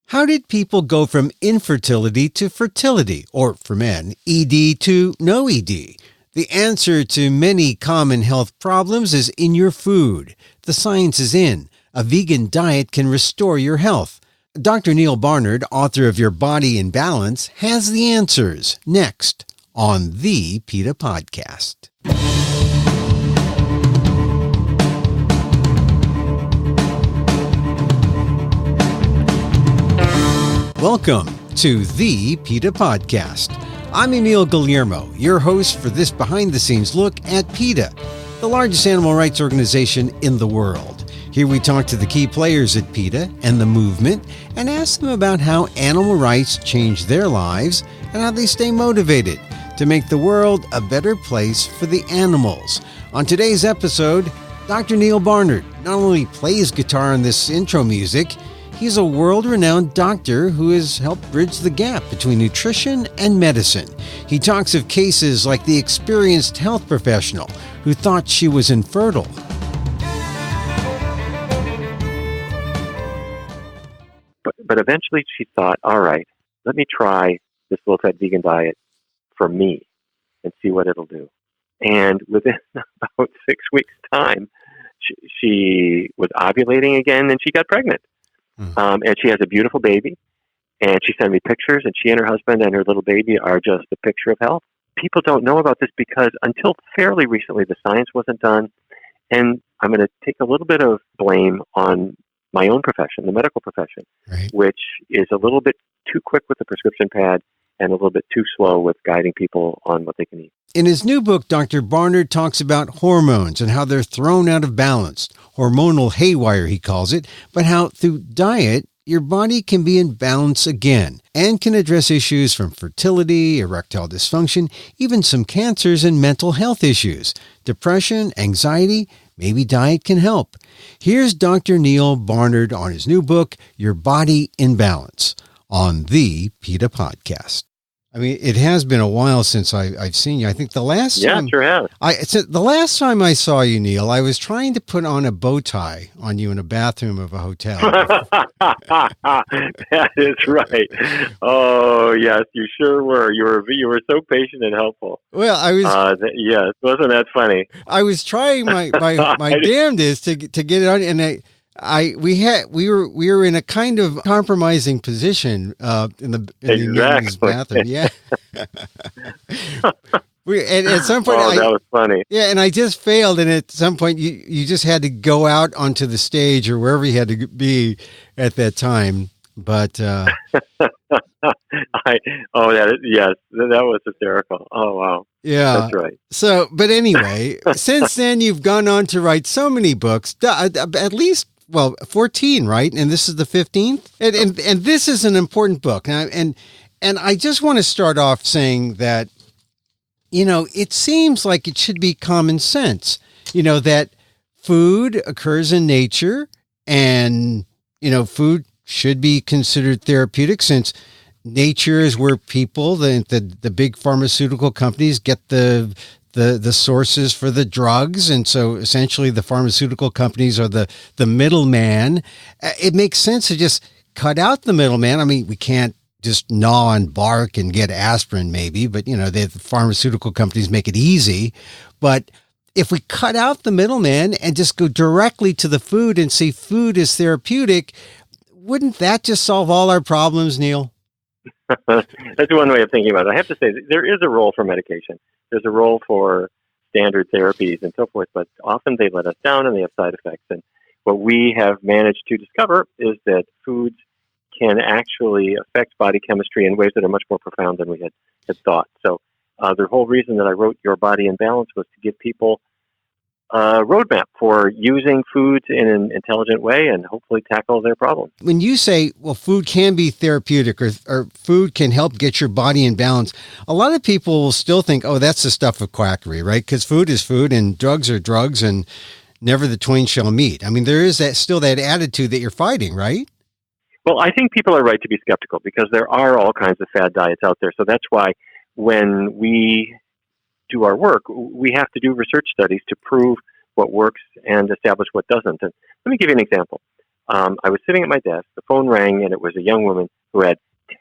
How did people go from infertility to fertility, or for men, ED to no ED? The answer to many common health problems is in your food. The science is in. A vegan diet can restore your health. Dr. Neal Barnard, author of Your Body in Balance, has the answers next on the PETA Podcast. Welcome to the PETA Podcast. I'm Emil Guillermo, your host for this behind-the-scenes look at PETA, the largest animal rights organization in the world. Here we talk to the key players at PETA and the movement and ask them about how animal rights change their lives and how they stay motivated to make the world a better place for the animals. On today's episode, Dr. Neal Barnard not only plays guitar on this intro music, he's a world-renowned doctor who has helped bridge the gap between nutrition and medicine. He talks of cases like the experienced health professional who thought she was infertile. But eventually she thought, all right, let me try this low-fat vegan diet for me and see what it'll do. And within about 6 weeks' time, she was ovulating again and she got pregnant. And she has a beautiful baby, and she sent me pictures, and she and her husband and her little baby are just a picture of health. People don't know about this because until fairly recently, the science wasn't done. And I'm going to take a little bit of blame on my own profession, the medical profession, right, which is a little bit too quick with the prescription pad and a little bit too slow with guiding people on what they can eat. In his new book, Dr. Barnard talks about hormones and how they're thrown out of balance. Hormonal haywire, he calls it, but how through diet, your body can be in balance again and can address issues from fertility, erectile dysfunction, even some cancers and mental health issues. Depression, anxiety, maybe diet can help. Here's Dr. Neal Barnard on his new book, Your Body in Balance, on the PETA Podcast. I mean, it has been a while since I've seen you. I think the last time... Yeah, it sure has. The last time I saw you, Neal, I was trying to put on a bow tie on you in a bathroom of a hotel. That is right. Oh, yes, you sure were. You were so patient and helpful. Well, I was... yes, wasn't that funny? I was trying my damnedest to get it on, and we were in a kind of compromising position in the men's bathroom. Yeah. And at some point, that was funny. Yeah, and I just failed, and at some point, you just had to go out onto the stage or wherever you had to be at that time. But yes, that was hysterical. Oh wow. Yeah, that's right. So, but anyway, since then you've gone on to write so many books, at least. Well, 14, right? And this is the 15th? And this is an important book. And I just want to start off saying that, it seems like it should be common sense, that food occurs in nature and, food should be considered therapeutic since nature is where people, the big pharmaceutical companies get the sources for the drugs. And so essentially the pharmaceutical companies are the middleman. It makes sense to just cut out the middleman. I mean, we can't just gnaw on bark and get aspirin maybe, but the pharmaceutical companies make it easy. But if we cut out the middleman and just go directly to the food and see food as therapeutic, wouldn't that just solve all our problems, Neal? That's one way of thinking about it. I have to say, there is a role for medication. There's a role for standard therapies and so forth, but often they let us down and they have side effects. And what we have managed to discover is that foods can actually affect body chemistry in ways that are much more profound than we had thought. So the whole reason that I wrote Your Body in Balance was to give people a roadmap for using foods in an intelligent way and hopefully tackle their problems. When you say, well, food can be therapeutic or food can help get your body in balance, a lot of people will still think, oh, that's the stuff of quackery, right? Because food is food and drugs are drugs and never the twain shall meet. I mean, there is still that attitude that you're fighting, right? Well, I think people are right to be skeptical because there are all kinds of fad diets out there. So that's why when we do our work, we have to do research studies to prove what works and establish what doesn't. And let me give you an example. I was sitting at my desk, the phone rang, and it was a young woman who had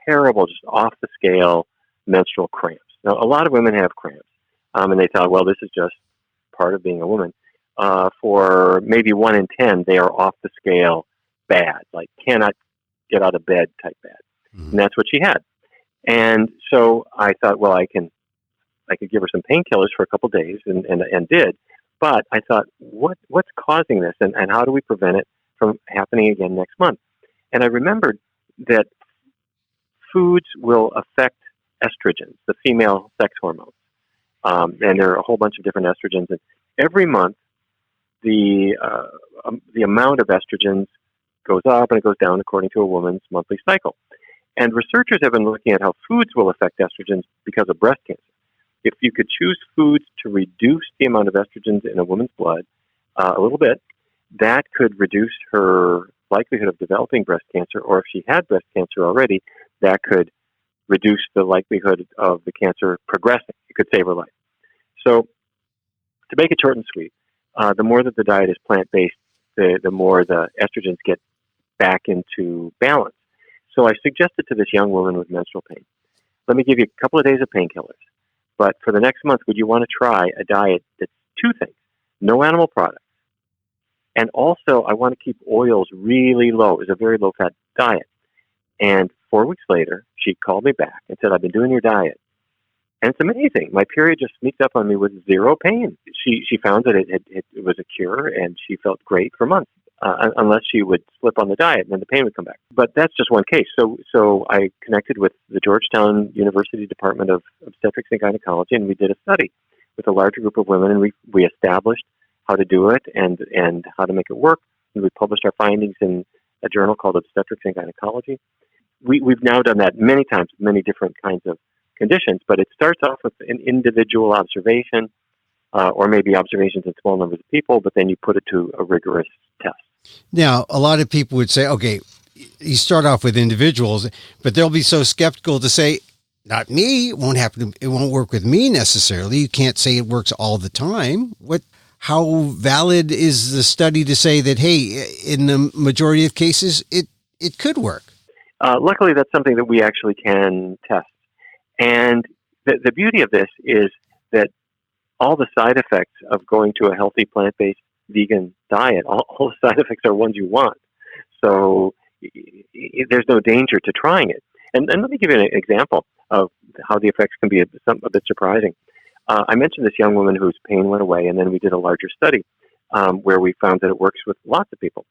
terrible, just off-the-scale menstrual cramps. Now, a lot of women have cramps, and they thought, well, this is just part of being a woman. For maybe 1 in 10, they are off-the-scale bad, like cannot get out of bed type bad. Mm-hmm. And that's what she had. And so I thought, well, I could give her some painkillers for a couple of days, and did. But I thought, what's causing this, and how do we prevent it from happening again next month? And I remembered that foods will affect estrogens, the female sex hormones. And there are a whole bunch of different estrogens. And every month, the amount of estrogens goes up and it goes down according to a woman's monthly cycle. And researchers have been looking at how foods will affect estrogens because of breast cancer. If you could choose foods to reduce the amount of estrogens in a woman's blood a little bit, that could reduce her likelihood of developing breast cancer, or if she had breast cancer already, that could reduce the likelihood of the cancer progressing. It could save her life. So to make it short and sweet, the more that the diet is plant-based, the more the estrogens get back into balance. So I suggested to this young woman with menstrual pain, let me give you a couple of days of painkillers. But for the next month, would you want to try a diet that's two things? No animal products. And also, I want to keep oils really low. It's a very low-fat diet. And 4 weeks later, she called me back and said, I've been doing your diet. And it's amazing. My period just sneaked up on me with zero pain. She found that it was a cure, and she felt great for months, unless she would slip on the diet, and then the pain would come back. But that's just one case. So I connected with the Georgetown University Department of Obstetrics and Gynecology, and we did a study with a larger group of women, and we established how to do it and how to make it work. And we published our findings in a journal called Obstetrics and Gynecology. We've now done that many times with many different kinds of conditions, but it starts off with an individual observation, or maybe observations in small numbers of people, but then you put it to a rigorous test. Now, a lot of people would say, okay, you start off with individuals, but they'll be so skeptical to say, not me, it won't happen. It won't work with me necessarily. You can't say it works all the time. How valid is the study to say that, hey, in the majority of cases, it could work? Luckily, that's something that we actually can test. And the beauty of this is that all the side effects of going to a healthy plant-based vegan diet, all the side effects are ones you want. So there's no danger to trying it. And let me give you an example of how the effects can be a bit surprising. I mentioned this young woman whose pain went away, and then we did a larger study where we found that it works with lots of people.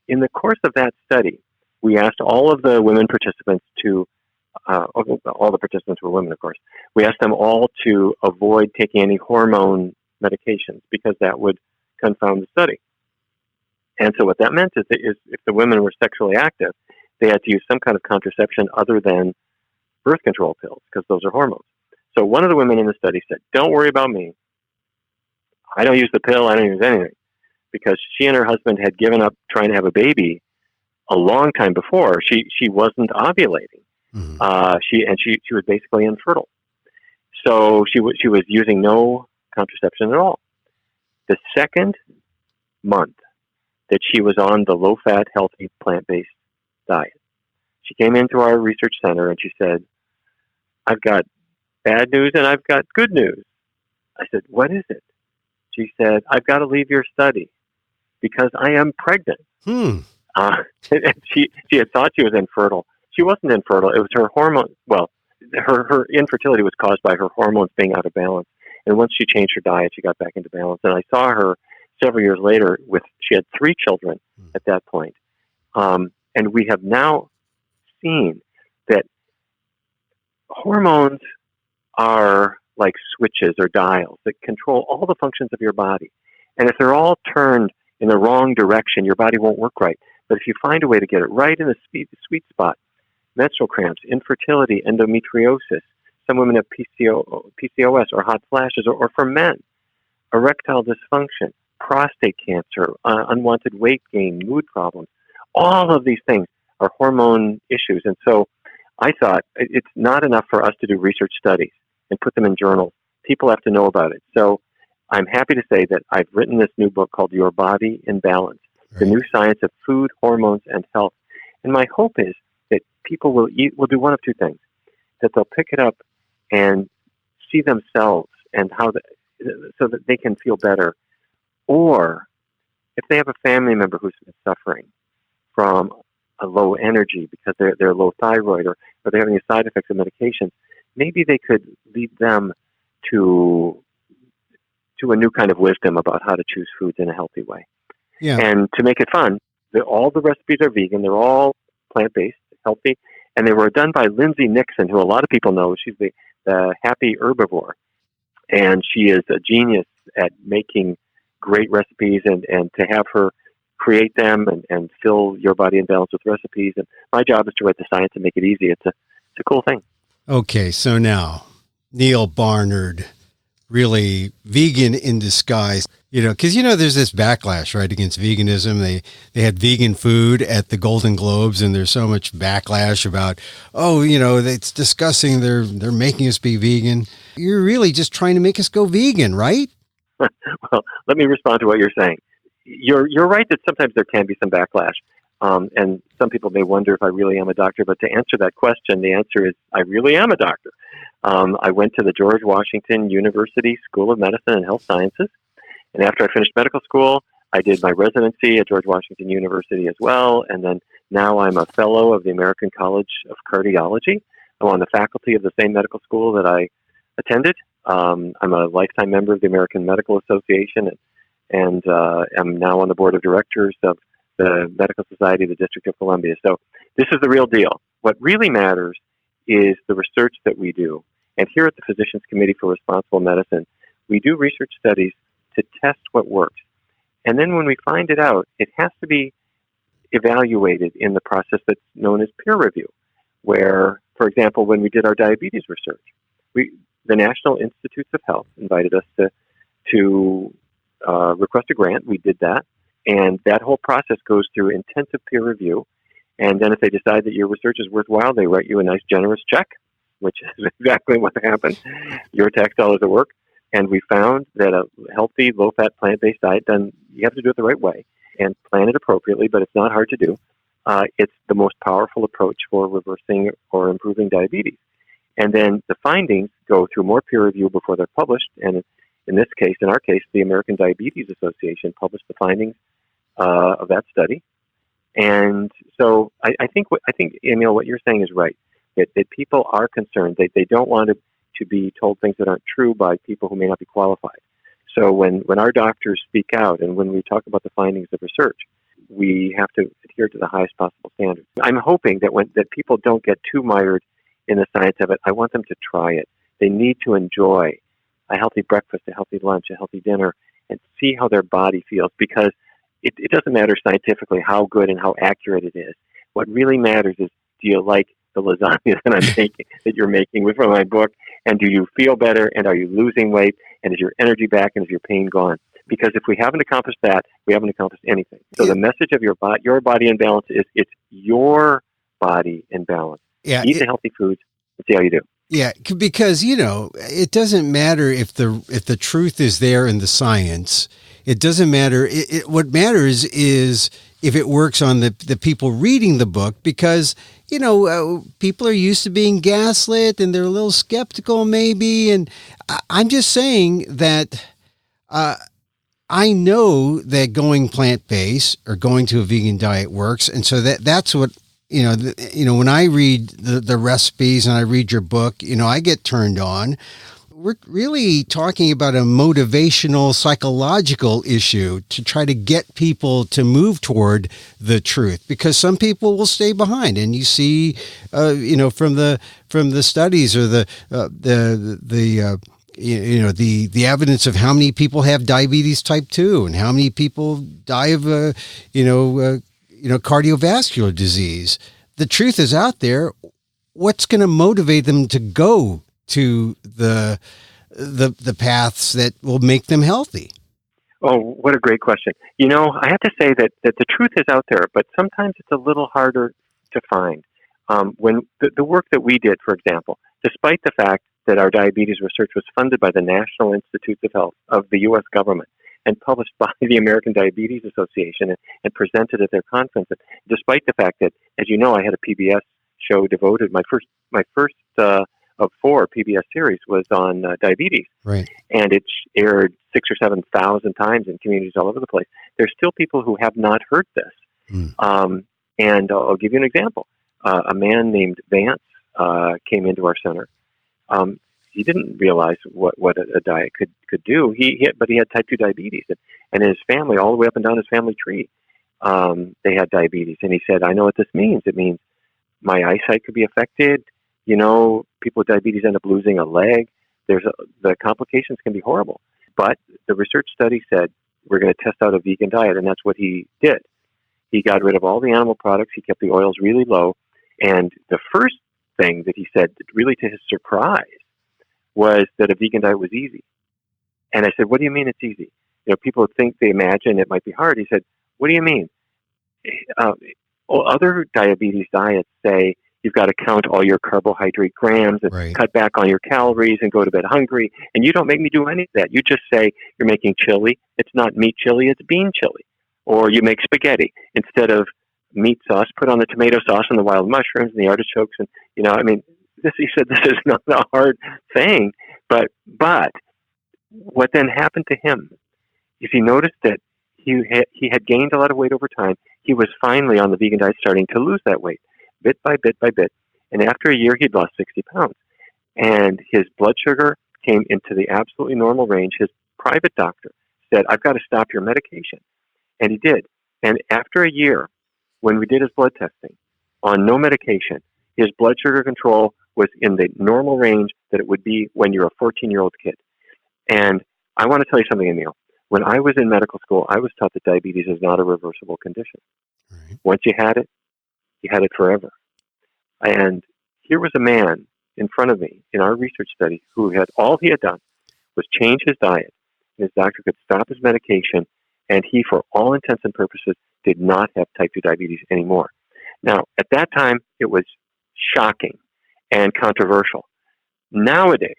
In the course of that study, we asked all of the women participants to all the participants were women, of course. We asked them all to avoid taking any hormone medications because that would confound the study. And so what that meant is if the women were sexually active, they had to use some kind of contraception other than birth control pills because those are hormones. So one of the women in the study said, don't worry about me. I don't use the pill. I don't use anything. Because she and her husband had given up trying to have a baby a long time before. She wasn't ovulating. Mm-hmm. She was basically infertile. So she was using no contraception at all. The second month that she was on the low-fat, healthy, plant-based diet, she came into our research center and she said, I've got bad news and I've got good news. I said, what is it? She said, I've got to leave your study because I am pregnant. She had thought she was infertile. She wasn't infertile. It was her hormone. Well, her infertility was caused by her hormones being out of balance. And once she changed her diet, she got back into balance. And I saw her several years later she had 3 children at that point. And we have now seen that hormones are like switches or dials that control all the functions of your body. And if they're all turned in the wrong direction, your body won't work right. But if you find a way to get it right in the sweet spot, menstrual cramps, infertility, endometriosis, some women have PCOS or hot flashes, or for men, erectile dysfunction, prostate cancer, unwanted weight gain, mood problems. All of these things are hormone issues. And so I thought it's not enough for us to do research studies and put them in journals. People have to know about it. So I'm happy to say that I've written this new book called Your Body in Balance. the new science of food, hormones, and health. And my hope is that people will do one of two things, that they'll pick it up and see themselves and so that they can feel better. Or if they have a family member who's been suffering from a low energy because they're low thyroid or they're having side effects of medications, maybe they could lead them to a new kind of wisdom about how to choose foods in a healthy way. Yeah. And to make it fun, all the recipes are vegan. They're all plant-based, healthy. And they were done by Lindsay Nixon, who a lot of people know. She's the happy herbivore. And she is a genius at making great recipes, and to have her create them and fill your body in balance with recipes. And my job is to write the science and make it easy. It's a cool thing. Okay, so now, Neal Barnard, really vegan in disguise. Because, there's this backlash, right, against veganism. They had vegan food at the Golden Globes, and there's so much backlash about, it's disgusting. They're making us be vegan. You're really just trying to make us go vegan, right? Well, let me respond to what you're saying. You're right that sometimes there can be some backlash, and some people may wonder if I really am a doctor. But to answer that question, the answer is I really am a doctor. I went to the George Washington University School of Medicine and Health Sciences. And after I finished medical school, I did my residency at George Washington University as well. And then now I'm a fellow of the American College of Cardiology. I'm on the faculty of the same medical school that I attended. I'm a lifetime member of the American Medical Association, and I'm now on the board of directors of the Medical Society of the District of Columbia. So this is the real deal. What really matters is the research that we do. And here at the Physicians Committee for Responsible Medicine, we do research studies to test what works. And then when we find it out, it has to be evaluated in the process that's known as peer review, where, for example, when we did our diabetes research, the National Institutes of Health invited us to request a grant. We did that. And that whole process goes through intensive peer review. And then if they decide that your research is worthwhile, they write you a nice, generous check, which is exactly what happened. Your tax dollars at work. And we found that a healthy, low-fat, plant-based diet, you have to do it the right way and plan it appropriately, but it's not hard to do. It's the most powerful approach for reversing or improving diabetes. And then the findings go through more peer review before they're published. And in our case, the American Diabetes Association published the findings of that study. And so I think, Emil, what you're saying is right, that people are concerned. They don't want to be told things that aren't true by people who may not be qualified. So when our doctors speak out and when we talk about the findings of research, we have to adhere to the highest possible standards. I'm hoping that people don't get too mired in the science of it. I want them to try it. They need to enjoy a healthy breakfast, a healthy lunch, a healthy dinner, and see how their body feels, because it doesn't matter scientifically how good and how accurate it is. What really matters is, do you like the lasagna that you're making from my book, and do you feel better, and are you losing weight, and is your energy back, and is your pain gone? Because if we haven't accomplished that, we haven't accomplished anything. So the message of your body in balance is it's your body in balance. Yeah, eat the healthy foods and see how you do. Yeah, because it doesn't matter if the truth is there in the science. It doesn't matter. What matters is if it works on the people reading the book, because people are used to being gaslit and they're a little skeptical maybe. And I'm just saying that I know that going plant-based or going to a vegan diet works, and so that's what. When I read the recipes and I read your book, I get turned on. We're really talking about a motivational, psychological issue to try to get people to move toward the truth, because some people will stay behind. And you see, from the studies or the evidence of how many people have diabetes type 2 and how many people die of cardiovascular disease. The truth is out there. What's going to motivate them to go to the paths that will make them healthy? Oh, what a great question. I have to say that the truth is out there, but sometimes it's a little harder to find. When the work that we did, for example, despite the fact that our diabetes research was funded by the National Institutes of Health of the U.S. government, and published by the American Diabetes Association and presented at their conference. And despite the fact that, as you know, I had a PBS show devoted, my first of 4 PBS series was on diabetes. Right. And it aired 6,000 or 7,000 times in communities all over the place. There's still people who have not heard this. And I'll give you an example. A man named Vance came into our center. He didn't realize what a diet could do. But he had type 2 diabetes, and his family, all the way up and down his family tree, they had diabetes. And he said, "I know what this means. It means my eyesight could be affected. You know, people with diabetes end up losing a leg. The complications can be horrible." But the research study said, we're going to test out a vegan diet, and that's what he did. He got rid of all the animal products. He kept the oils really low. And the first thing that he said, really to his surprise, was that a vegan diet was easy. And I said, "What do you mean it's easy? You know, people think, they imagine it might be hard." He said, "What do you mean? Other diabetes diets say you've got to count all your carbohydrate grams and Right. cut back on your calories and go to bed hungry. And you don't make me do any of that. You just say you're making chili. It's not meat chili, it's bean chili. Or you make spaghetti. Instead of meat sauce, put on the tomato sauce and the wild mushrooms and the artichokes. And, you know, I mean, he said this is not a hard thing. But what then happened to him is he noticed that he had gained a lot of weight over time. He was finally on the vegan diet starting to lose that weight, bit by bit by bit. And after a year, he'd lost 60 pounds. And his blood sugar came into the absolutely normal range. His private doctor said, "I've got to stop your medication." And he did. And after a year, when we did his blood testing on no medication, his blood sugar control was in the normal range that it would be when you're a 14-year-old kid. And I want to tell you something, Emil. When I was in medical school, I was taught that diabetes is not a reversible condition. Right. Once you had it forever. And here was a man in front of me in our research study who had all he had done was change his diet. His doctor could stop his medication, and he, for all intents and purposes, did not have type 2 diabetes anymore. Now, at that time, it was shocking and controversial. Nowadays,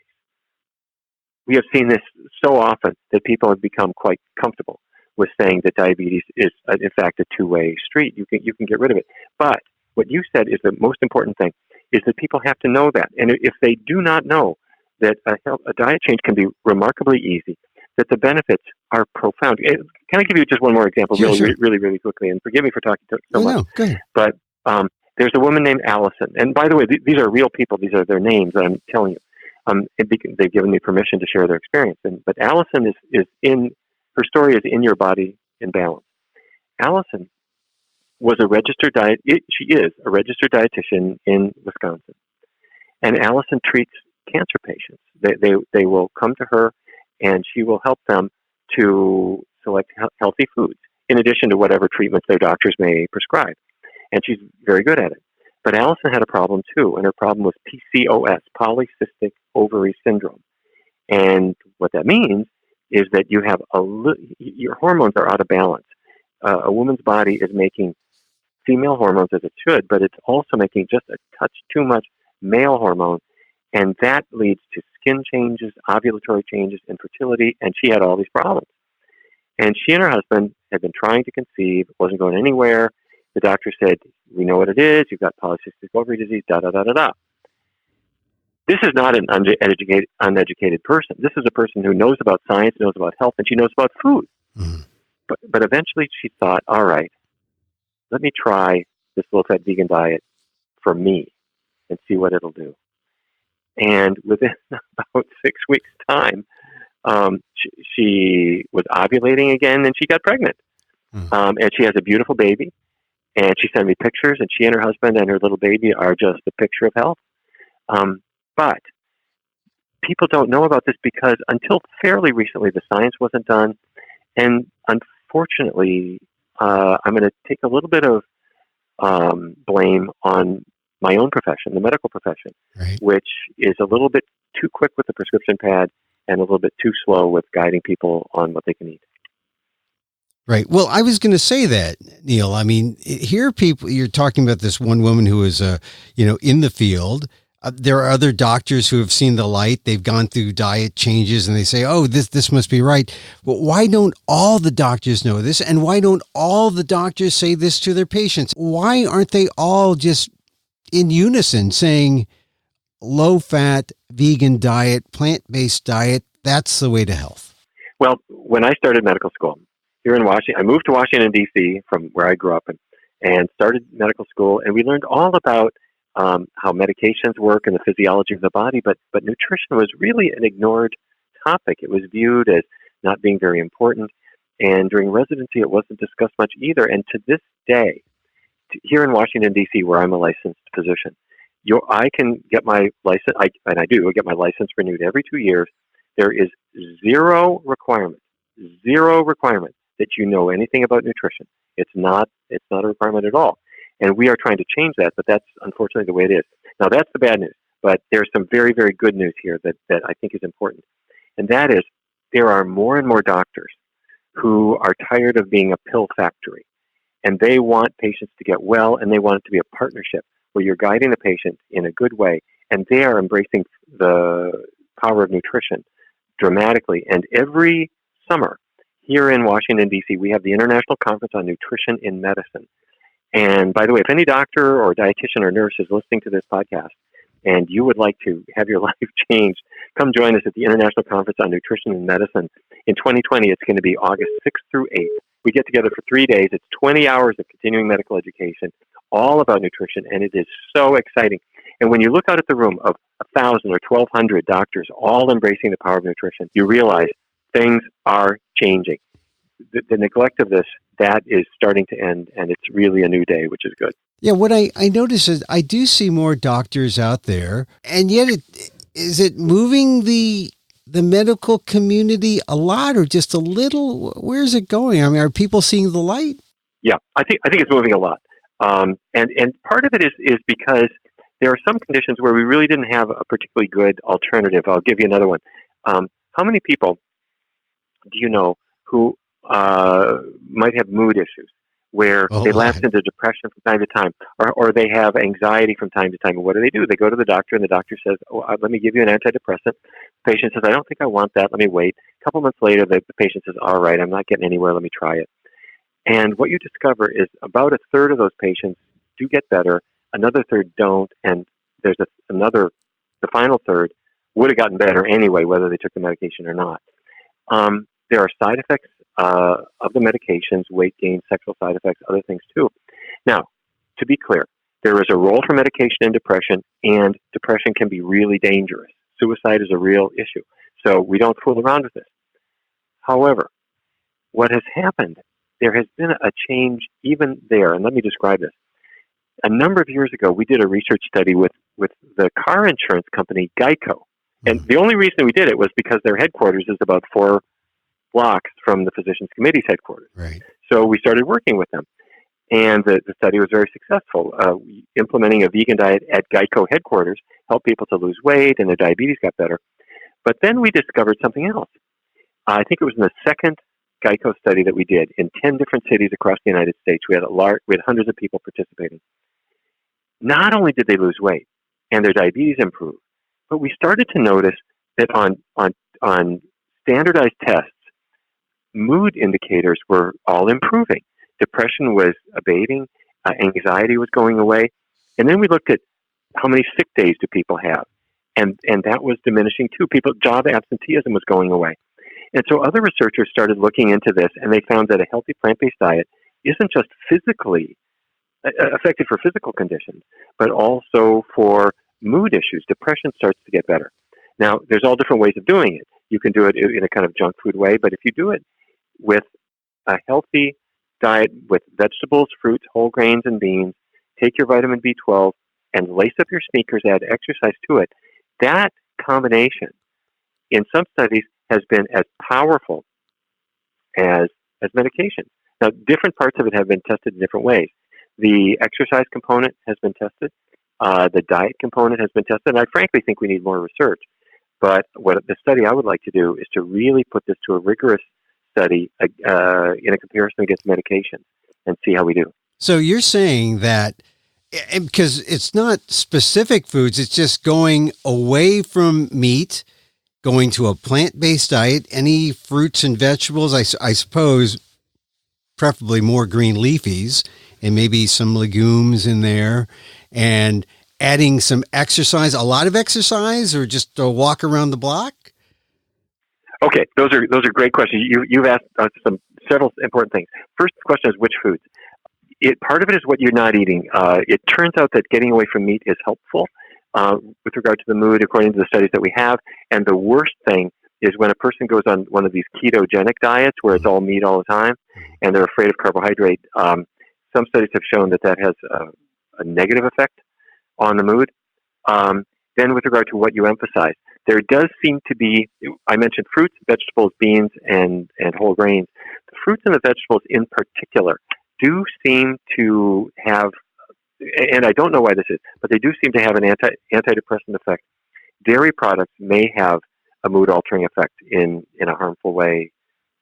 we have seen this so often that people have become quite comfortable with saying that diabetes is, in fact, a two-way street. You can get rid of it. But what you said is the most important thing, is that people have to know that. And if they do not know that a diet change can be remarkably easy, that the benefits are profound. Can I give you just one more example really quickly? And forgive me for talking so much. No, go ahead. But there's a woman named Allison. And by the way, these are real people. These are their names that I'm telling you. They've given me permission to share their experience. But Allison her story is in Your Body in Balance. Allison was she is a registered dietitian in Wisconsin. And Allison treats cancer patients. They will come to her, and she will help them to select healthy foods, in addition to whatever treatments their doctors may prescribe. And she's very good at it. But Allison had a problem too, and her problem was PCOS, polycystic ovary syndrome. And what that means is that you have your hormones are out of balance. A woman's body is making female hormones as it should, but it's also making just a touch too much male hormone, and that leads to skin changes, ovulatory changes, infertility, and she had all these problems. And she and her husband had been trying to conceive, wasn't going anywhere. The doctor said, "We know what it is. You've got polycystic ovary disease, da-da-da-da-da." This is not an uneducated person. This is a person who knows about science, knows about health, and she knows about food. Mm-hmm. But eventually she thought, all right, let me try this low-fat vegan diet for me and see what it'll do. And within about 6 weeks' time, she was ovulating again, and she got pregnant. Mm-hmm. And she has a beautiful baby. And she sent me pictures, and she and her husband and her little baby are just a picture of health. But people don't know about this because until fairly recently, the science wasn't done. And unfortunately, I'm going to take a little bit of blame on my own profession, the medical profession, right, which is a little bit too quick with the prescription pad and a little bit too slow with guiding people on what they can eat. Right. Well, I was going to say that, Neal. I mean, here you're talking about this one woman who is, in the field. there are other doctors who have seen the light. They've gone through diet changes and they say, oh, this must be right. But why don't all the doctors know this? And why don't all the doctors say this to their patients? Why aren't they all just in unison saying low-fat, vegan diet, plant-based diet, that's the way to health? Well, when I started medical school here in Washington, I moved to Washington, D.C. from where I grew up and started medical school, and we learned all about how medications work and the physiology of the body, but nutrition was really an ignored topic. It was viewed as not being very important, and during residency, it wasn't discussed much either. And to this day, here in Washington, D.C., where I'm a licensed physician, I can get my license, and I do get my license renewed every 2 years. There is zero requirement that you know anything about nutrition. It's not a requirement at all. And we are trying to change that, but that's unfortunately the way it is. Now, that's the bad news, but there's some very, very good news here that I think is important. And that is there are more and more doctors who are tired of being a pill factory. And they want patients to get well, and they want it to be a partnership where you're guiding the patient in a good way. And they are embracing the power of nutrition dramatically. And every summer here in Washington, D.C., we have the International Conference on Nutrition in Medicine. And by the way, if any doctor or dietitian or nurse is listening to this podcast and you would like to have your life changed, come join us at the International Conference on Nutrition in Medicine. In 2020, it's going to be August 6th through 8th. We get together for 3 days. It's 20 hours of continuing medical education, all about nutrition, and it is so exciting. And when you look out at the room of 1,000 or 1,200 doctors all embracing the power of nutrition, you realize things are changing. The neglect of this, that is starting to end, and it's really a new day, which is good. Yeah, what I notice is I do see more doctors out there, and yet is it moving the medical community a lot or just a little? Where is it going? I mean, are people seeing the light? Yeah, I think it's moving a lot. And part of it is because there are some conditions where we really didn't have a particularly good alternative. I'll give you another one. How many people do you know who might have mood issues where they lapse into depression from time to time, or they have anxiety from time to time? And what do? They go to the doctor, and the doctor says, let me give you an antidepressant. The patient says, I don't think I want that. Let me wait. A couple months later, the patient says, all right, I'm not getting anywhere. Let me try it. And what you discover is about a third of those patients do get better. Another third don't. And there's the final third would have gotten better anyway, whether they took the medication or not. There are side effects of the medications, weight gain, sexual side effects, other things too. Now, to be clear, there is a role for medication in depression, and depression can be really dangerous. Suicide is a real issue. So we don't fool around with this. However, what has happened, there has been a change even there, and let me describe this. A number of years ago, we did a research study with the car insurance company Geico. And the only reason we did it was because their headquarters is about 4 blocks from the Physicians Committee's headquarters. Right. So we started working with them. And the study was very successful. Implementing a vegan diet at Geico headquarters helped people to lose weight, and their diabetes got better. But then we discovered something else. I think it was in the second Geico study that we did in 10 different cities across the United States. We had hundreds of people participating. Not only did they lose weight and their diabetes improved, but we started to notice that on standardized tests, mood indicators were all improving. Depression was abating, anxiety was going away, and then we looked at how many sick days do people have, and that was diminishing too. Job absenteeism was going away. And so other researchers started looking into this, and they found that a healthy plant-based diet isn't just physically effective for physical conditions, but also for mood issues. Depression starts to get better. Now, there's all different ways of doing it. You can do it in a kind of junk food way, but if you do it with a healthy diet with vegetables, fruits, whole grains, and beans, take your vitamin B12, and lace up your sneakers, add exercise to it, that combination in some studies has been as powerful as medication. Now, different parts of it have been tested in different ways. The exercise component has been tested. The diet component has been tested. And I frankly think we need more research. But what the study I would like to do is to really put this to a rigorous study in a comparison against medication and see how we do. So you're saying that because it's not specific foods, it's just going away from meat, going to a plant-based diet, any fruits and vegetables, I suppose, preferably more green leafies, and maybe some legumes in there, and adding some exercise, a lot of exercise, or just a walk around the block? Okay, those are great questions. You've asked several important things. First question is which foods. Part of it is what you're not eating. It turns out that getting away from meat is helpful with regard to the mood, according to the studies that we have. And the worst thing is when a person goes on one of these ketogenic diets where it's all meat all the time, and they're afraid of carbohydrate. Some studies have shown that has a negative effect on the mood. Then with regard to what you emphasize, there does seem to be, I mentioned fruits, vegetables, beans, and whole grains. The fruits and the vegetables in particular do seem to have, and I don't know why this is, but they do seem to have an antidepressant effect. Dairy products may have a mood-altering effect in a harmful way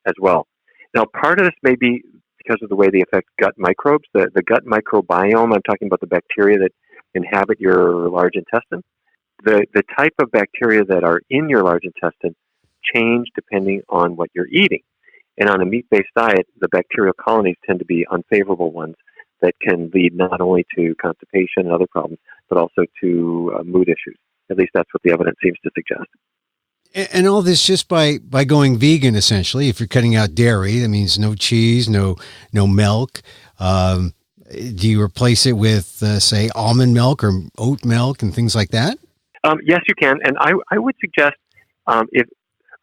as well. Now, part of this may be because of the way they affect gut microbes. The gut microbiome, I'm talking about the bacteria that inhabit your large intestine. The type of bacteria that are in your large intestine change depending on what you're eating. And on a meat-based diet, the bacterial colonies tend to be unfavorable ones that can lead not only to constipation and other problems, but also to mood issues. At least that's what the evidence seems to suggest. And all this just by going vegan, essentially. If you're cutting out dairy, that means no cheese, no milk. Do you replace it with, say, almond milk or oat milk and things like that? Yes, you can. And I would suggest,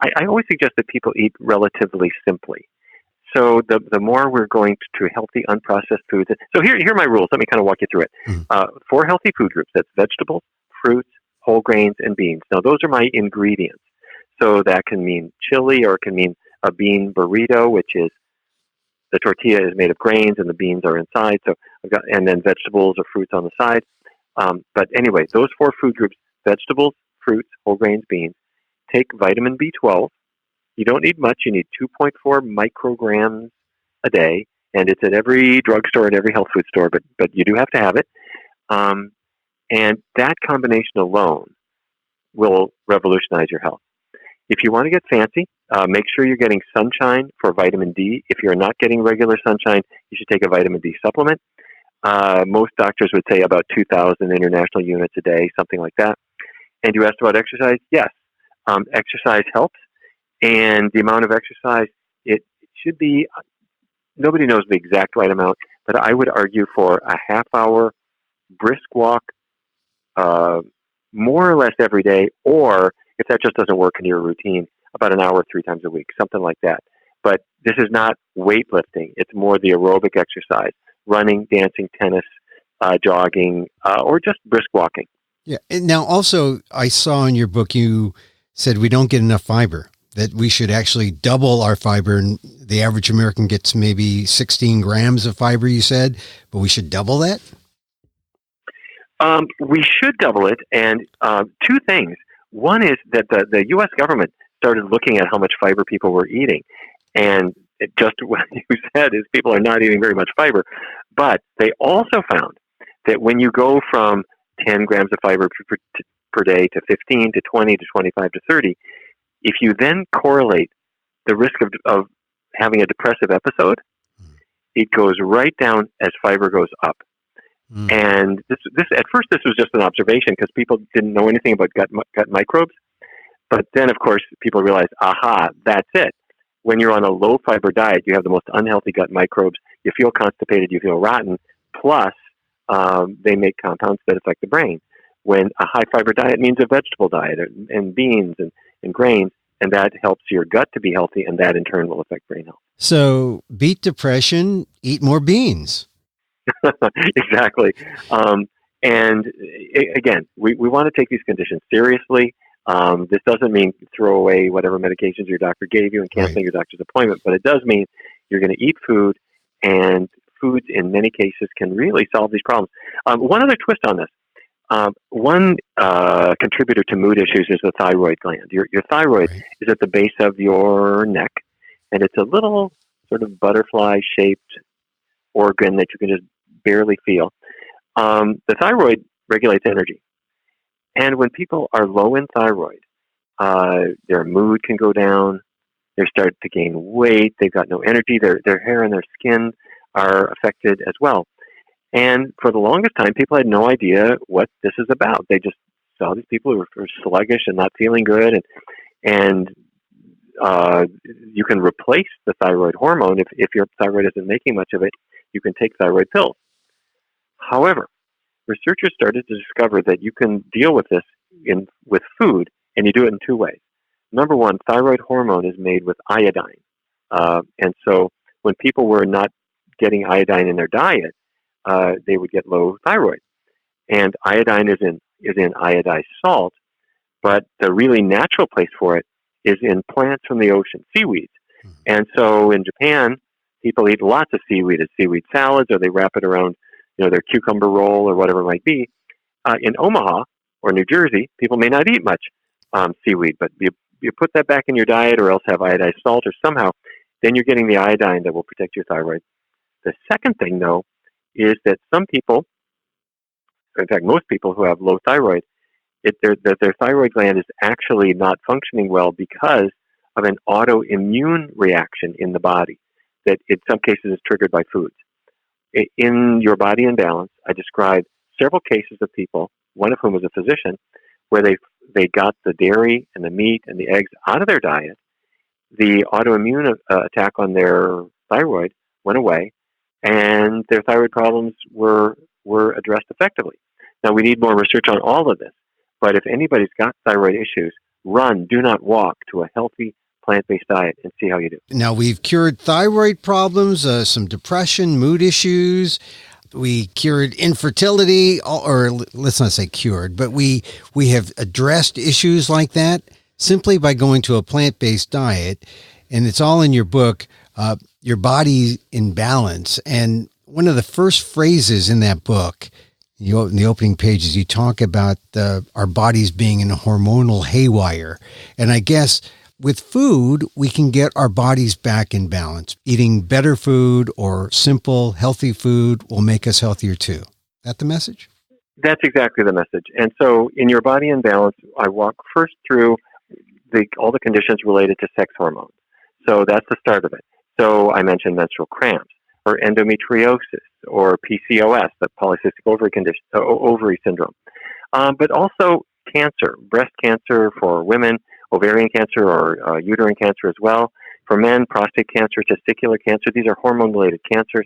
I always suggest that people eat relatively simply. So the more we're going to healthy, unprocessed foods. So here are my rules. Let me kind of walk you through it. Mm-hmm. 4 healthy food groups. That's vegetables, fruits, whole grains, and beans. Now, those are my ingredients. So that can mean chili, or it can mean a bean burrito, which is the tortilla is made of grains and the beans are inside. So and then vegetables or fruits on the side. But anyway, those 4 food groups: vegetables, fruits, whole grains, beans. Take vitamin B12. You don't need much. You need 2.4 micrograms a day, and it's at every drugstore and every health food store, but you do have to have it. And that combination alone will revolutionize your health. If you want to get fancy, make sure you're getting sunshine for vitamin D. If you're not getting regular sunshine, you should take a vitamin D supplement. Most doctors would say about 2,000 international units a day, something like that. And you asked about exercise? Yes. Exercise helps. And the amount of exercise, it should be, nobody knows the exact right amount, but I would argue for a half-hour brisk walk more or less every day, or if that just doesn't work in your routine, about an hour 3 times a week, something like that. But this is not weightlifting. It's more the aerobic exercise, running, dancing, tennis, jogging, or just brisk walking. Yeah. And now also, I saw in your book, you said we don't get enough fiber, that we should actually double our fiber. And the average American gets maybe 16 grams of fiber, you said, but we should double that? We should double it. And 2 things. One is that the U.S. government started looking at how much fiber people were eating. And just what you said is people are not eating very much fiber. But they also found that when you go from 10 grams of fiber per day to 15 to 20 to 25 to 30, if you then correlate the risk of having a depressive episode, it goes right down as fiber goes up. And this at first, this was just an observation because people didn't know anything about gut microbes. But then, of course, people realized, aha, that's it. When you're on a low-fiber diet, you have the most unhealthy gut microbes. You feel constipated, you feel rotten. Plus, they make compounds that affect the brain. When a high-fiber diet means a vegetable diet and beans and grains, and that helps your gut to be healthy, and that in turn will affect brain health. So beat depression, eat more beans. Exactly. And again, we want to take these conditions seriously. This doesn't mean throw away whatever medications your doctor gave you and canceling your doctor's appointment, but it does mean you're going to eat food, and foods in many cases can really solve these problems. One other twist on this. One contributor to mood issues is the thyroid gland. Your thyroid is at the base of your neck, and it's a little sort of butterfly-shaped organ that you can just barely feel. The thyroid regulates energy. And when people are low in thyroid, their mood can go down. They start to gain weight. They've got no energy. Their hair and their skin are affected as well. And for the longest time, people had no idea what this is about. They just saw these people who were sluggish and not feeling good. And you can replace the thyroid hormone. If your thyroid isn't making much of it, you can take thyroid pills. However, researchers started to discover that you can deal with this with food, and you do it in two ways. Number one, thyroid hormone is made with iodine. And so when people were not getting iodine in their diet, they would get low thyroid. And iodine is in iodized salt, but the really natural place for it is in plants from the ocean, seaweeds. And so in Japan, people eat lots of seaweed as seaweed salads, or they wrap it around their cucumber roll or whatever it might be. In Omaha or New Jersey, people may not eat much seaweed, but you put that back in your diet or else have iodized salt or somehow, then you're getting the iodine that will protect your thyroid. The second thing, though, is that some people, in fact, most people who have low thyroid, their thyroid gland is actually not functioning well because of an autoimmune reaction in the body that in some cases is triggered by foods. In Your Body in Balance, I described several cases of people, one of whom was a physician, where they got the dairy and the meat and the eggs out of their diet. The autoimmune attack on their thyroid went away, and their thyroid problems were addressed effectively. Now, we need more research on all of this, but if anybody's got thyroid issues, do not walk to a healthy plant-based diet and see how you do. Now, we've cured thyroid problems, some depression, mood issues. We cured infertility, or let's not say cured, but we have addressed issues like that simply by going to a plant-based diet. And it's all in your book, Your Body in Balance. And one of the first phrases in that book, in the opening pages, you talk about our bodies being in a hormonal haywire. And I guess with food, we can get our bodies back in balance. Eating better food or simple, healthy food will make us healthier too. That the message? That's exactly the message. And so in Your Body in Balance, I walk first through all the conditions related to sex hormones. So that's the start of it. So I mentioned menstrual cramps, or endometriosis, or PCOS, the polycystic ovary syndrome. But also cancer, breast cancer for women, ovarian cancer or uterine cancer as well. For men, prostate cancer, testicular cancer. These are hormone-related cancers.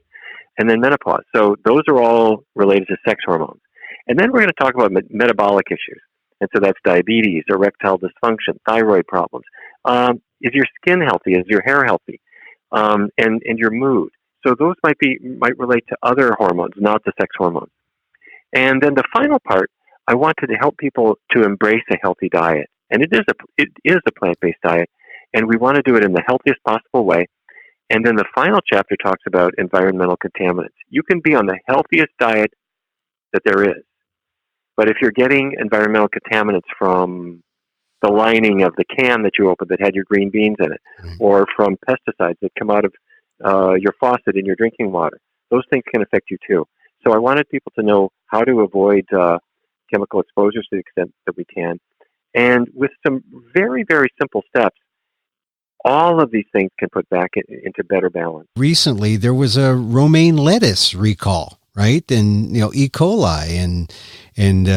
And then menopause. So those are all related to sex hormones. And then we're going to talk about metabolic issues. And so that's diabetes, erectile dysfunction, thyroid problems. Is your skin healthy? Is your hair healthy? And your mood. So those might relate to other hormones, not the sex hormones. And then the final part, I wanted to help people to embrace a healthy diet. And it is a plant-based diet, and we want to do it in the healthiest possible way. And then the final chapter talks about environmental contaminants. You can be on the healthiest diet that there is, but if you're getting environmental contaminants from the lining of the can that you opened that had your green beans in it, or from pesticides that come out of your faucet in your drinking water, those things can affect you too. So I wanted people to know how to avoid chemical exposures to the extent that we can. And with some very, very simple steps, all of these things can put back into better balance. Recently, there was a romaine lettuce recall, right? And E. coli and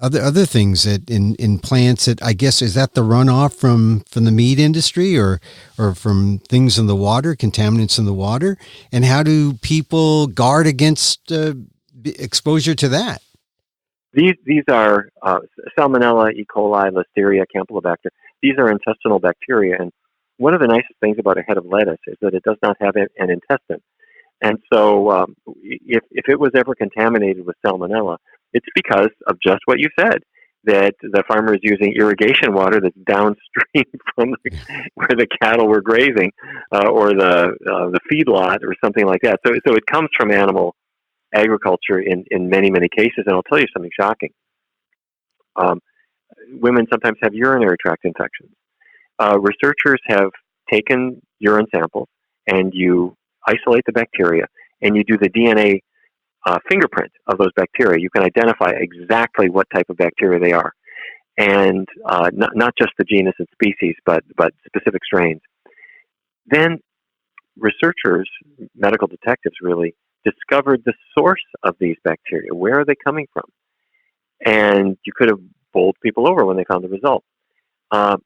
other things that in plants that I guess is that the runoff from the meat industry or from things in the water, contaminants in the water, and how do people guard against exposure to that? These are Salmonella, E. coli, Listeria, Campylobacter. These are intestinal bacteria, and one of the nicest things about a head of lettuce is that it does not have an intestine. And so if it was ever contaminated with Salmonella, it's because of just what you said, that the farmer is using irrigation water that's downstream from where the cattle were grazing, or the feedlot or something like that. So it comes from animal agriculture in many, many cases. And I'll tell you something shocking. Women sometimes have urinary tract infections. Researchers have taken urine samples and you isolate the bacteria and you do the DNA fingerprint of those bacteria, you can identify exactly what type of bacteria they are, and not just the genus and species, but specific strains. Then researchers, medical detectives really, discovered the source of these bacteria. Where are they coming from? And you could have bowled people over when they found the result. A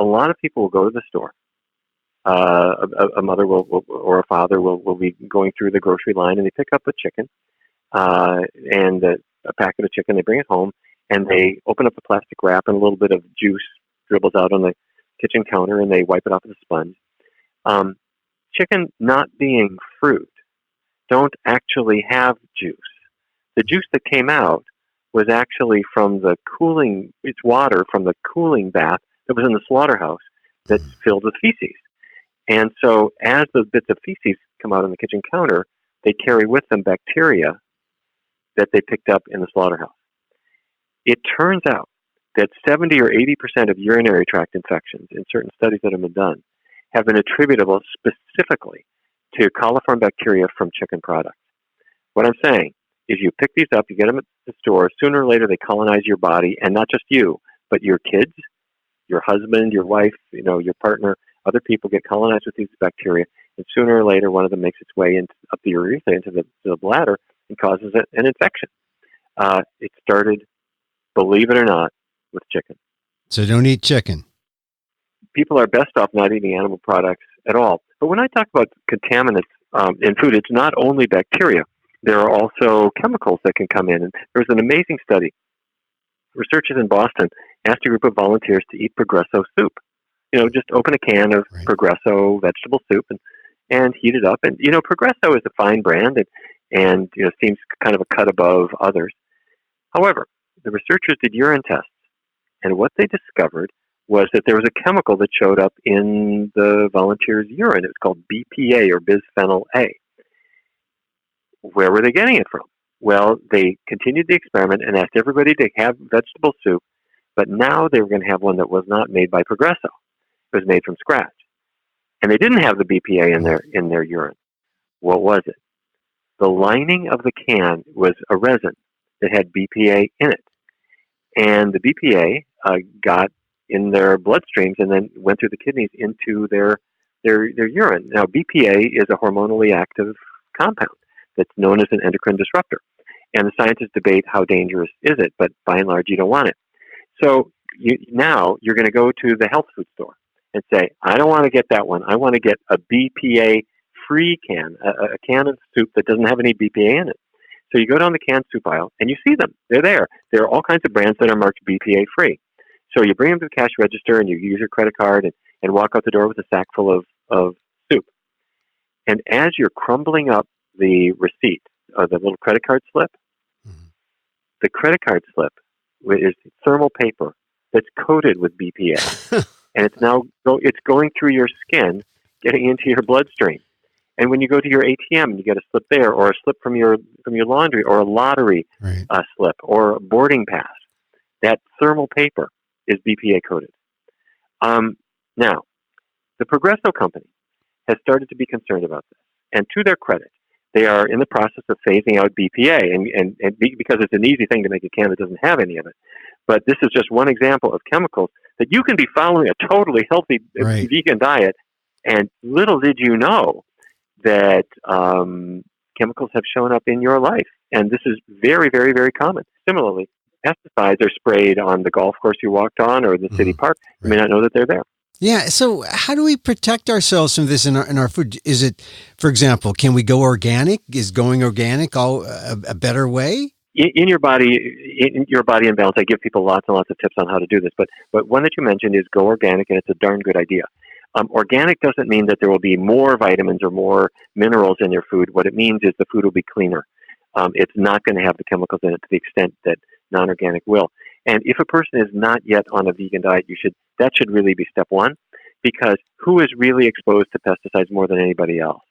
lot of people will go to the store. A mother will or a father will be going through the grocery line, and they pick up a chicken and a packet of chicken. They bring it home, and they open up the plastic wrap, and a little bit of juice dribbles out on the kitchen counter, and they wipe it off with a sponge. Chicken, not being fruit, don't actually have juice. The juice that came out was actually from the cooling, it's water from the cooling bath that was in the slaughterhouse that's filled with feces. And so as those bits of feces come out on the kitchen counter, they carry with them bacteria that they picked up in the slaughterhouse. It turns out that 70 or 80% of urinary tract infections in certain studies that have been done have been attributable specifically to coliform bacteria from chicken products. What I'm saying is you pick these up, you get them at the store, sooner or later they colonize your body, and not just you, but your kids, your husband, your wife, your partner, other people get colonized with these bacteria, and sooner or later one of them makes its way up the urethra, into the bladder, and causes an infection. It started, believe it or not, with chicken. So don't eat chicken. People are best off not eating animal products at all. But when I talk about contaminants in food, it's not only bacteria. There are also chemicals that can come in. And there was an amazing study. Researchers in Boston asked a group of volunteers to eat Progresso soup. Just open a can of Progresso vegetable soup and heat it up. And, Progresso is a fine brand and seems kind of a cut above others. However, the researchers did urine tests, and what they discovered was that there was a chemical that showed up in the volunteers' urine. It was called BPA, or bisphenol A. Where were they getting it from? Well, they continued the experiment and asked everybody to have vegetable soup, but now they were going to have one that was not made by Progresso. It was made from scratch. And they didn't have the BPA in their urine. What was it? The lining of the can was a resin that had BPA in it. And the BPA got in their bloodstreams and then went through the kidneys into their urine. Now, BPA is a hormonally active compound that's known as an endocrine disruptor. And the scientists debate how dangerous is it, but by and large, you don't want it. So now you're going to go to the health food store and say, I don't want to get that one. I want to get a BPA-free can, a can of soup that doesn't have any BPA in it. So you go down the canned soup aisle, and you see them. They're there. There are all kinds of brands that are marked BPA-free. So you bring them to the cash register, and you use your credit card and walk out the door with a sack full of soup. And as you're crumbling up the receipt, or the little credit card slip, the credit card slip is thermal paper that's coated with BPA. And it's going through your skin, getting into your bloodstream. And when you go to your ATM and you get a slip there, or a slip from your laundry, or a lottery slip, or a boarding pass, that thermal paper is BPA coated. Now, the Progresso company has started to be concerned about this. And to their credit, they are in the process of phasing out BPA, and because it's an easy thing to make a can that doesn't have any of it. But this is just one example of chemicals that you can be following a totally healthy vegan diet, and little did you know that chemicals have shown up in your life. And this is very, very, very common. Similarly, pesticides are sprayed on the golf course you walked on, or the city park. You may not know that they're there. Yeah. So how do we protect ourselves from this in our food? Is it, for example, can we go organic? Is going organic a better way? In your body in balance, I give people lots and lots of tips on how to do this. But one that you mentioned is go organic, and it's a darn good idea. Organic doesn't mean that there will be more vitamins or more minerals in your food. What it means is the food will be cleaner. It's not going to have the chemicals in it to the extent that non-organic will. And if a person is not yet on a vegan diet, that should really be step one, because who is really exposed to pesticides more than anybody else?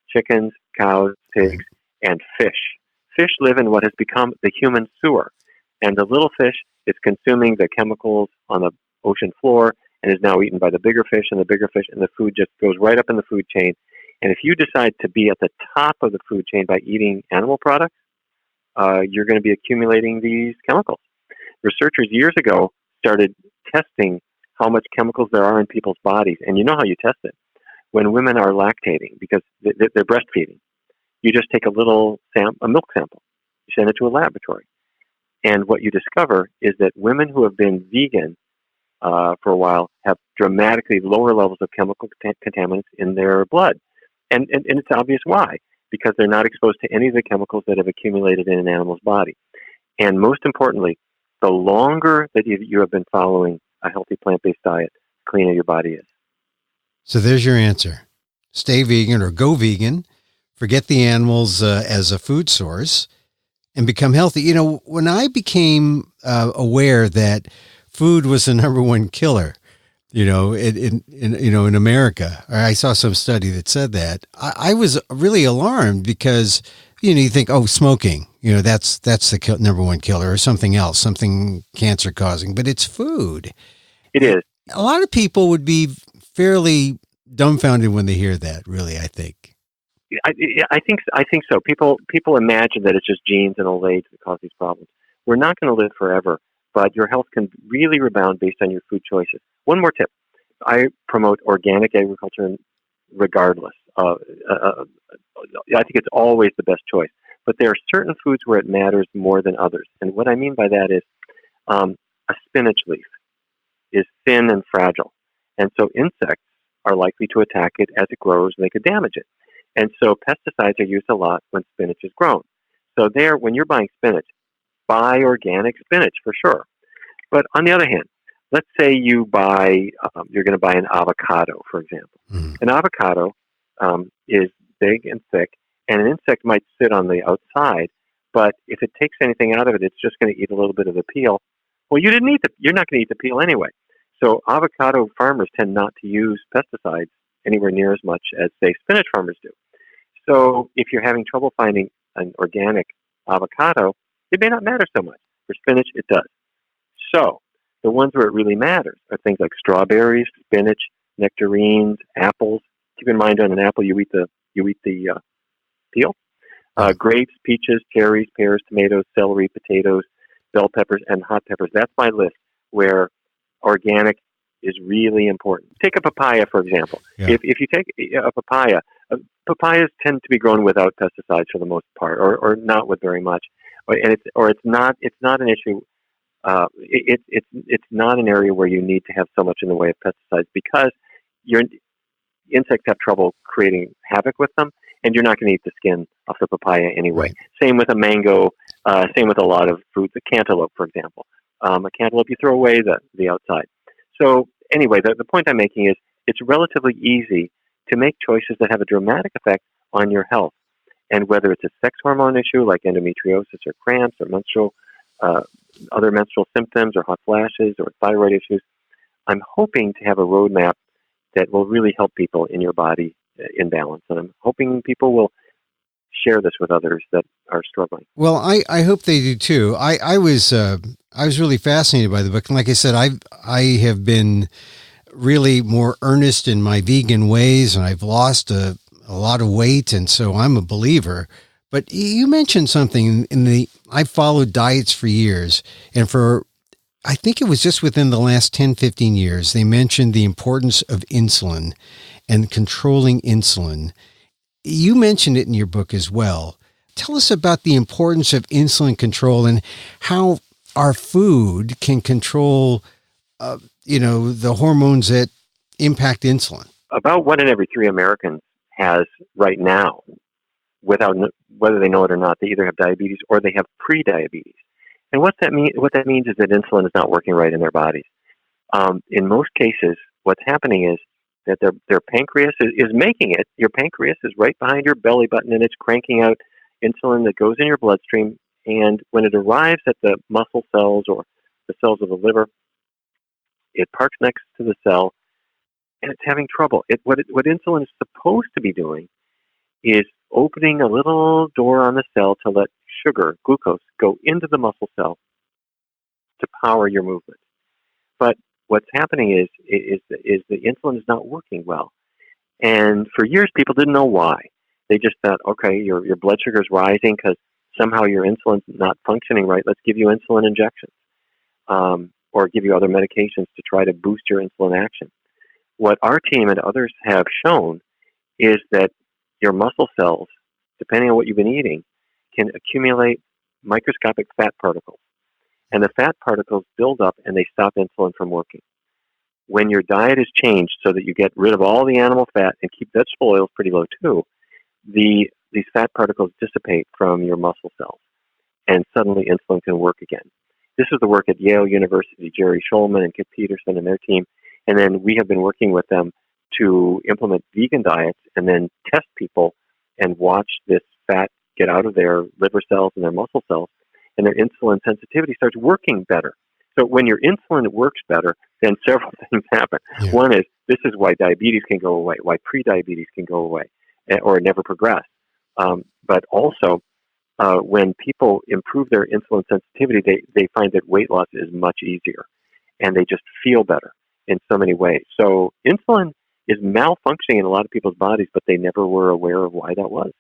Chickens, cows, pigs, and fish. Fish live in what has become the human sewer, and the little fish is consuming the chemicals on the ocean floor and is now eaten by the bigger fish, and the food just goes right up in the food chain. And if you decide to be at the top of the food chain by eating animal products, you're going to be accumulating these chemicals. Researchers years ago started testing how much chemicals there are in people's bodies. And you know how you test it? When women are lactating, because they're breastfeeding, you just take a milk sample, you send it to a laboratory. And what you discover is that women who have been vegan for a while have dramatically lower levels of chemical contaminants in their blood. And it's obvious why, because they're not exposed to any of the chemicals that have accumulated in an animal's body. And most importantly, the longer that you have been following a healthy plant-based diet, the cleaner your body is. So there's your answer. Stay vegan or go vegan. Forget the animals as a food source and become healthy. You know, when I became aware that food was the number one killer, in America, I saw some study that said that, I was really alarmed because, you think, oh, smoking, that's the number one killer, or something else, something cancer causing, but it's food. It is. A lot of people would be fairly dumbfounded when they hear that, really, I think. I think so. People imagine that it's just genes and old age that cause these problems. We're not going to live forever, but your health can really rebound based on your food choices. One more tip. I promote organic agriculture regardless. I think it's always the best choice. But there are certain foods where it matters more than others. And what I mean by that is a spinach leaf is thin and fragile. And so insects are likely to attack it as it grows, and they could damage it. And so pesticides are used a lot when spinach is grown. So when you're buying spinach, buy organic spinach for sure. But on the other hand, let's say you're going to buy an avocado, for example. Mm. An avocado is big and thick, and an insect might sit on the outside, but if it takes anything out of it, it's just going to eat a little bit of the peel. Well, you're not going to eat the peel anyway. So avocado farmers tend not to use pesticides anywhere near as much as, say, spinach farmers do. So if you're having trouble finding an organic avocado, it may not matter so much. For spinach, it does. So the ones where it really matters are things like strawberries, spinach, nectarines, apples. Keep in mind, on an apple, you eat the peel. Grapes, peaches, cherries, pears, tomatoes, celery, potatoes, bell peppers, and hot peppers. That's my list where organic is really important. Take a papaya, for example. Yeah. If you take a papaya, papayas tend to be grown without pesticides for the most part, or not with very much. And it's not an issue. It's not an area where you need to have so much in the way of pesticides, because your insects have trouble creating havoc with them, and you're not going to eat the skin off the papaya anyway. Right. Same with a mango. Same with a lot of fruits. A cantaloupe, for example. A cantaloupe, you throw away the outside. So anyway, the point I'm making is it's relatively easy to make choices that have a dramatic effect on your health. And whether it's a sex hormone issue like endometriosis or cramps or other menstrual symptoms or hot flashes or thyroid issues, I'm hoping to have a roadmap that will really help people in your body in balance. And I'm hoping people will share this with others that are struggling. Well, I hope they do too. I was really fascinated by the book. And like I said, I have been really more earnest in my vegan ways, and I've lost a lot of weight. And so I'm a believer. But you mentioned something I've followed diets for years, and I think it was just within the last 10, 15 years, they mentioned the importance of insulin and controlling insulin. You mentioned it in your book as well. Tell us about the importance of insulin control and how our food can control, the hormones that impact insulin. About 1 in every 3 Americans has right now, whether they know it or not, they either have diabetes or they have pre-diabetes. And what that means is that insulin is not working right in their bodies. In most cases, what's happening is that their pancreas is making it. Your pancreas is right behind your belly button, and it's cranking out insulin that goes in your bloodstream. And when it arrives at the muscle cells or the cells of the liver, it parks next to the cell, and it's having trouble. What insulin is supposed to be doing is opening a little door on the cell to let sugar, glucose, go into the muscle cell to power your movement. But what's happening is the insulin is not working well. And for years, people didn't know why. They just thought, okay, your blood sugar is rising because somehow your insulin's not functioning right, let's give you insulin injections, or give you other medications to try to boost your insulin action. What our team and others have shown is that your muscle cells, depending on what you've been eating, can accumulate microscopic fat particles. And the fat particles build up and they stop insulin from working. When your diet is changed so that you get rid of all the animal fat and keep vegetable oils pretty low too, these fat particles dissipate from your muscle cells, and suddenly insulin can work again. This is the work at Yale University, Jerry Schulman and Kip Peterson and their team. And then we have been working with them to implement vegan diets and then test people and watch this fat get out of their liver cells and their muscle cells, and their insulin sensitivity starts working better. So when your insulin works better, then several things happen. Yeah. One is, this is why diabetes can go away, why prediabetes can go away, or never progress. But also, when people improve their insulin sensitivity, they find that weight loss is much easier, and they just feel better in so many ways. So insulin is malfunctioning in a lot of people's bodies, but they never were aware of why that was.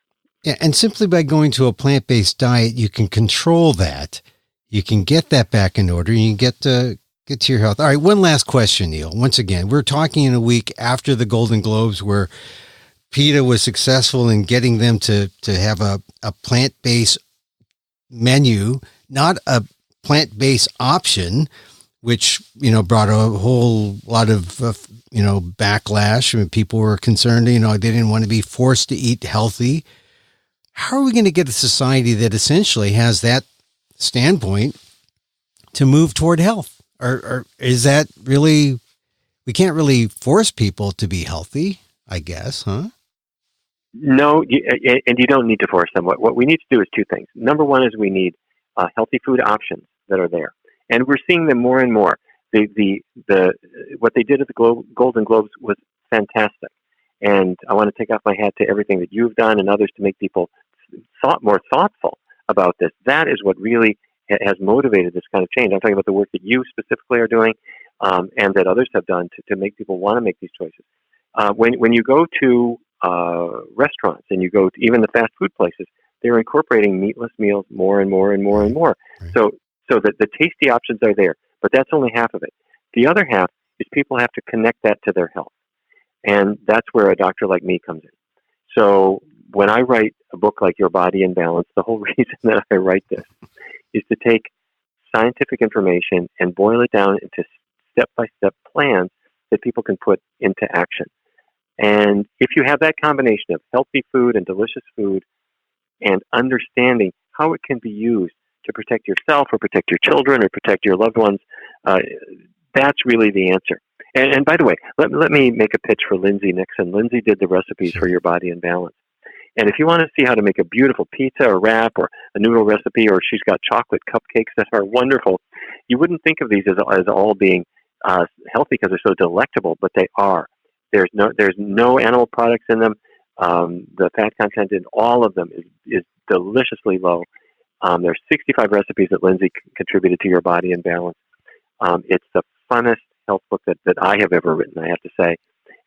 Yeah, and simply by going to a plant-based diet, you can control that. You can get that back in order, and you can get to your health. All right, one last question, Neal. Once again, we're talking in a week after the Golden Globes, where PETA was successful in getting them to have a plant-based menu, not a plant-based option, which, brought a whole lot of, backlash. I mean, people were concerned, they didn't want to be forced to eat healthy. How are we going to get a society that essentially has that standpoint to move toward health? Or is that really, we can't really force people to be healthy, I guess, huh? No, and you don't need to force them. What we need to do is two things. Number one is we need healthy food options that are there. And we're seeing them more and more. What they did at the Golden Globes was fantastic. And I want to take off my hat to everything that you've done and others to make people more thoughtful about this. That is what really has motivated this kind of change. I'm talking about the work that you specifically are doing, and that others have done to make people want to make these choices. When you go to restaurants and you go to even the fast food places, they're incorporating meatless meals more and more and more and more. Right. So that the tasty options are there, but that's only half of it. The other half is people have to connect that to their health. And that's where a doctor like me comes in. So when I write a book like Your Body in Balance, the whole reason that I write this is to take scientific information and boil it down into step-by-step plans that people can put into action. And if you have that combination of healthy food and delicious food and understanding how it can be used to protect yourself or protect your children or protect your loved ones, that's really the answer. And by the way, let me make a pitch for Lindsay Nixon. Lindsay did the recipes for Your Body in Balance. And if you want to see how to make a beautiful pizza or wrap or a noodle recipe, or she's got chocolate cupcakes that are wonderful, you wouldn't think of these as all being healthy because they're so delectable, but they are. There's no animal products in them. The fat content in all of them is deliciously low. There's 65 recipes that Lindsay contributed to Your Body in Balance. It's the funnest health book that I have ever written, I have to say,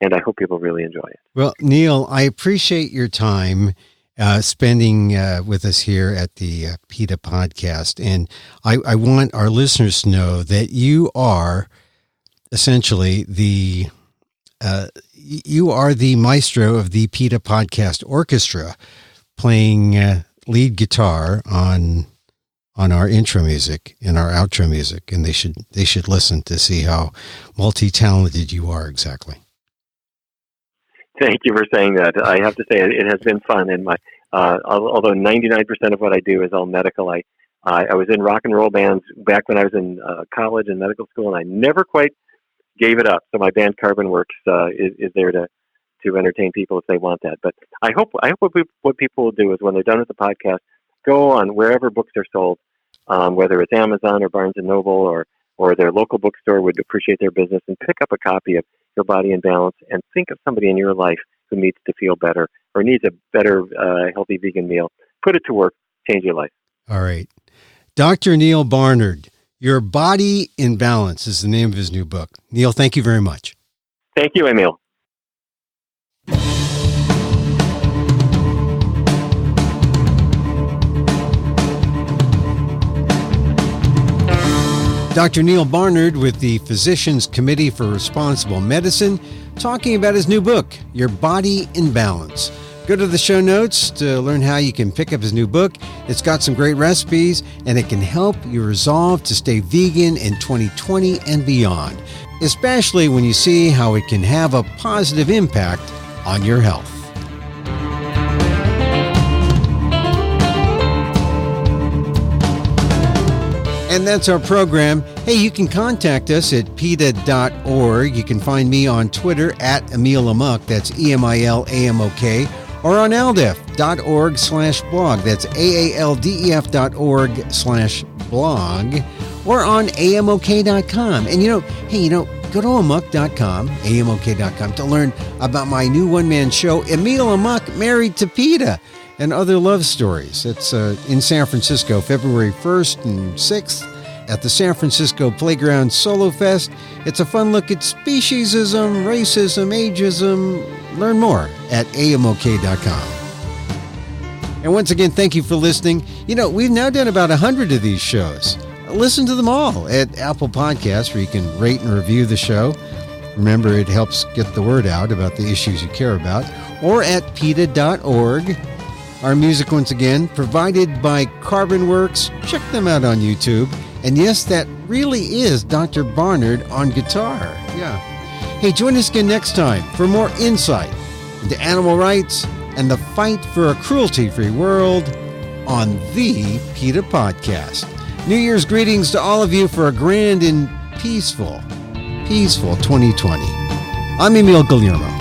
and I hope people really enjoy it. Well, Neal, I appreciate your time spending with us here at the PETA Podcast, and I want our listeners to know that you are essentially the maestro of the PETA Podcast Orchestra, playing lead guitar on our intro music and our outro music, and they should listen to see how multi-talented you are. Exactly. Thank you for saying that. I have to say it has been fun, and although 99% of what I do is all medical, I was in rock and roll bands back when I was in college and medical school, and I never quite gave it up. So my band Carbon Works is there to entertain people if they want that. But I hope what people will do is when they're done with the podcast, go on wherever books are sold, whether it's Amazon or Barnes and Noble or their local bookstore would appreciate their business, and pick up a copy of Your Body in Balance, and think of somebody in your life who needs to feel better or needs a better healthy vegan meal. Put it to work, change your life. All right. Dr. Neal Barnard, Your Body in Balance is the name of his new book. Neal, thank you very much. Thank you, Emil. Dr. Neal Barnard with the Physicians Committee for Responsible Medicine, talking about his new book, Your Body in Balance. Go to the show notes to learn how you can pick up his new book. It's got some great recipes, and it can help you resolve to stay vegan in 2020 and beyond, especially when you see how it can have a positive impact on your health. And that's our program. Hey, you can contact us at PETA.org. You can find me on Twitter at EmilAmok, that's EMILAMOK, or on aldef.org/blog, that's AALDEF.org/blog, or on AMOK.com. And go to amok.com, AMOK.com, to learn about my new one-man show, Emil Amok, Married to PETA, and other love stories. It's in San Francisco, February 1st and 6th at the San Francisco Playground Solo Fest. It's a fun look at speciesism, racism, ageism. Learn more at amok.com. And once again, thank you for listening. We've now done about 100 of these shows. Listen to them all at Apple Podcasts, where you can rate and review the show. Remember, it helps get the word out about the issues you care about. Or at PETA.org. Our music, once again, provided by Carbonworks. Check them out on YouTube. And yes, that really is Dr. Barnard on guitar. Yeah. Hey, join us again next time for more insight into animal rights and the fight for a cruelty-free world on the PETA Podcast. New Year's greetings to all of you for a grand and peaceful 2020. I'm Emil Guillermo.